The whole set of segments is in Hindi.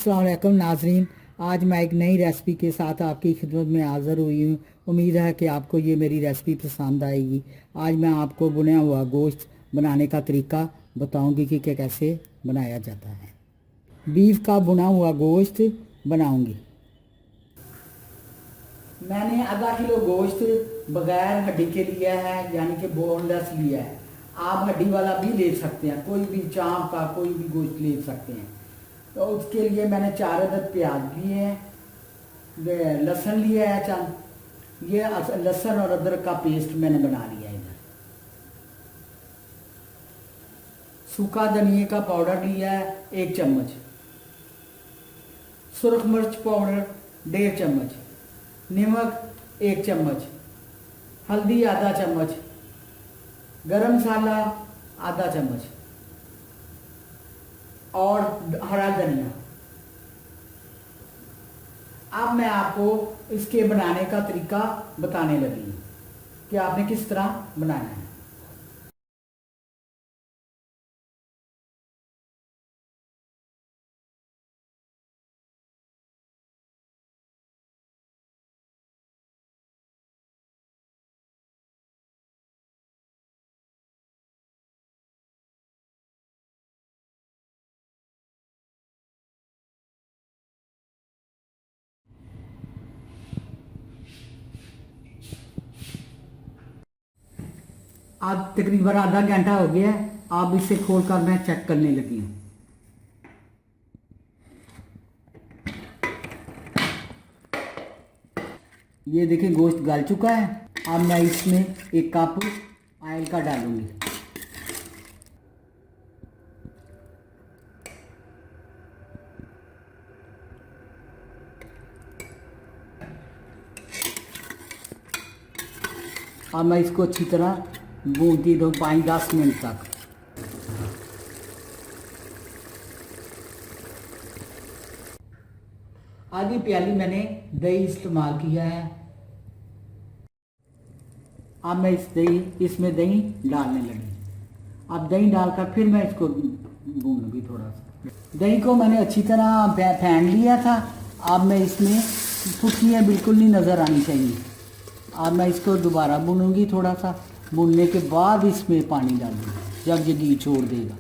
अस्सलाम वालेकुम नाजरीन, आज मैं एक नई रेसिपी के साथ आपकी खिदमत में हाज़िर हुई हूँ। उम्मीद है कि आपको ये मेरी रेसिपी पसंद आएगी। आज मैं आपको भुना हुआ गोश्त बनाने का तरीका बताऊंगी कि कैसे बनाया जाता है। बीफ का भुना हुआ गोश्त बनाऊंगी। मैंने आधा किलो गोश्त बगैर हड्डी के लिया है, यानी कि बोनलेस लिया है। आप हड्डी वाला भी ले सकते हैं, कोई भी चाँप का कोई भी गोश्त ले सकते हैं। तो उसके लिए मैंने 4 अदद प्याज लिए हैं, लहसुन लिया है चंद। ये लहसुन और अदरक का पेस्ट मैंने बना लिया है। इधर सूखा धनिया का पाउडर लिया है 1 चम्मच, सुरख मिर्च पाउडर 1.5 चम्मच, नमक 1 चम्मच, हल्दी आधा चम्मच, गरम मसाला आधा चम्मच और हरा धनिया। अब मैं आपको इसके बनाने का तरीका बताने लगी हूँ कि आपने किस तरह बनाना है। आज तकरीबन आधा घंटा हो गया है। आप इसे खोलकर मैं चेक करने लगी हूँ। ये देखिए गोश्त गल चुका है। अब मैं इसमें 1 कप ऑयल का डालूंगी। अब मैं इसको अच्छी तरह भूनती रहूँ 5-10 मिनट तक। आधी प्याली मैंने दही इस्तेमाल किया है। अब मैं इसमें दही डालने लगी। अब दही डालकर फिर मैं इसको भूनूंगी थोड़ा सा। दही को मैंने अच्छी तरह फेंट लिया था। अब मैं इसमें फुटकियाँ बिल्कुल नहीं नज़र आनी चाहिए। अब मैं इसको दोबारा भूनूंगी थोड़ा सा। भूनने के बाद इसमें पानी डालूंगी जब ये घी छोड़ देगा।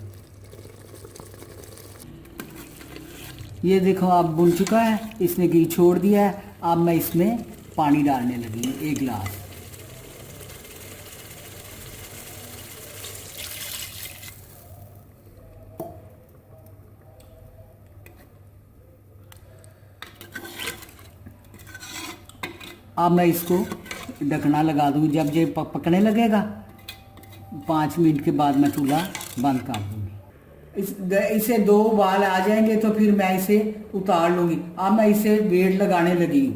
ये देखो अब भुन चुका है, इसने घी छोड़ दिया है। अब मैं इसमें पानी डालने लगी हूँ 1 गिलास। अब मैं इसको ढकना लगा दूँगी। जब ये पकने लगेगा 5 मिनट के बाद मैं चूल्हा बंद कर दूँगी। इसे 2 उबाल आ जाएंगे तो फिर मैं इसे उतार लूँगी। अब मैं इसे वेट लगाने लगी,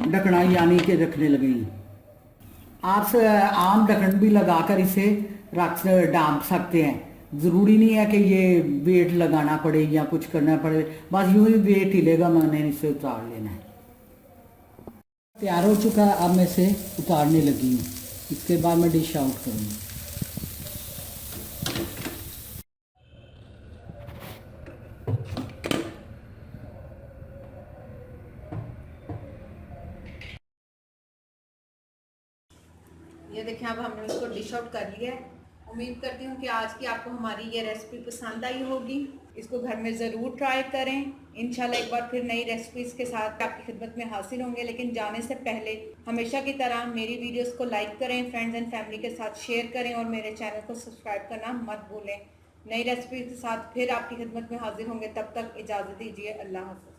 ढकना यानी कि रखने लगी। आप आम ढक्कन भी लगाकर इसे डाल सकते हैं। ज़रूरी नहीं है कि ये वेट लगाना पड़े या कुछ करना पड़े, बस यूँ ही वेट हिलेगा, मैंने इसे उतार लेना है। तैयार हो चुका है। अब मैं इसे उतारने लगी हूँ। इसके बाद मैं डिश आउट करूँगी। ये देखें, अब हमने इसको डिश आउट कर लिया है। उम्मीद करती हूँ कि आज की आपको हमारी ये रेसिपी पसंद आई होगी। इसको घर में ज़रूर ट्राई करें। इंशाल्लाह एक बार फिर नई रेसिपीज़ के साथ आपकी खिदमत में हाजिर होंगे। लेकिन जाने से पहले हमेशा की तरह मेरी वीडियोस को लाइक करें, फ्रेंड्स एंड फैमिली के साथ शेयर करें और मेरे चैनल को सब्सक्राइब करना मत भूलें। नई रेसिपी के साथ फिर आपकी खिदमत में हाजिर होंगे। तब तक इजाज़त दीजिए। अल्लाह हाफ़िज़।